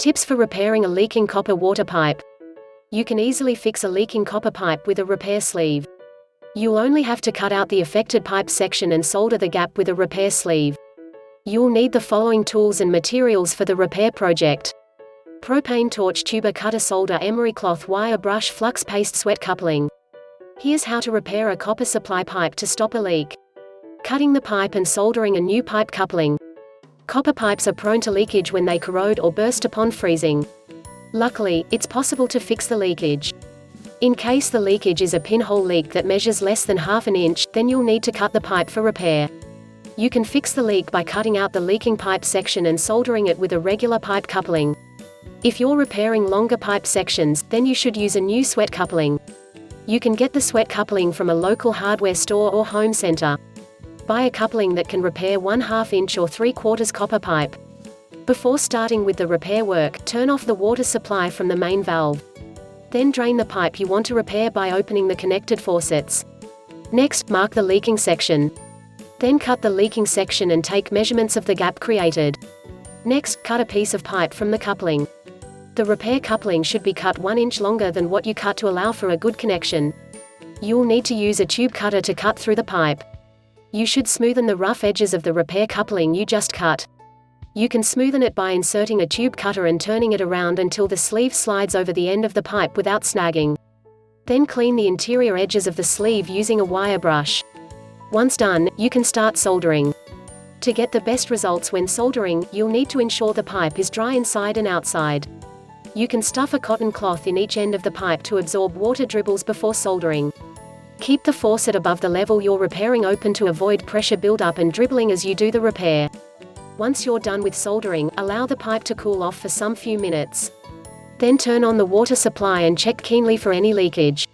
Tips for repairing a leaking copper water pipe. You can easily fix a leaking copper pipe with a repair sleeve. You'll only have to cut out the affected pipe section and solder the gap with a repair sleeve. You'll need the following tools and materials for the repair project: propane torch tuber cutter, solder, emery cloth wire brush, flux paste, sweat coupling. Here's how to repair a copper supply pipe to stop a leak. Cutting the pipe and soldering a new pipe coupling. Copper pipes are prone to leakage when they corrode or burst upon freezing. Luckily, it's possible to fix the leakage. In case the leakage is a pinhole leak that measures less than ½ an inch, then you'll need to cut the pipe for repair. You can fix the leak by cutting out the leaking pipe section and soldering it with a regular pipe coupling. If you're repairing longer pipe sections, then you should use a new sweat coupling. You can get the sweat coupling from a local hardware store or home center. Buy a coupling that can repair 1/2 inch or 3/4 copper pipe. Before starting with the repair work, turn off the water supply from the main valve. Then drain the pipe you want to repair by opening the connected faucets. Next, mark the leaking section. Then cut the leaking section and take measurements of the gap created. Next, cut a piece of pipe from the coupling. The repair coupling should be cut 1 inch longer than what you cut to allow for a good connection. You'll need to use a tube cutter to cut through the pipe. You should smoothen the rough edges of the repair coupling you just cut. You can smoothen it by inserting a tube cutter and turning it around until the sleeve slides over the end of the pipe without snagging. Then clean the interior edges of the sleeve using a wire brush. Once done, you can start soldering. To get the best results when soldering, you'll need to ensure the pipe is dry inside and outside. You can stuff a cotton cloth in each end of the pipe to absorb water dribbles before soldering. Keep the faucet above the level you're repairing open to avoid pressure buildup and dribbling as you do the repair. Once you're done with soldering, allow the pipe to cool off for some few minutes. Then turn on the water supply and check keenly for any leakage.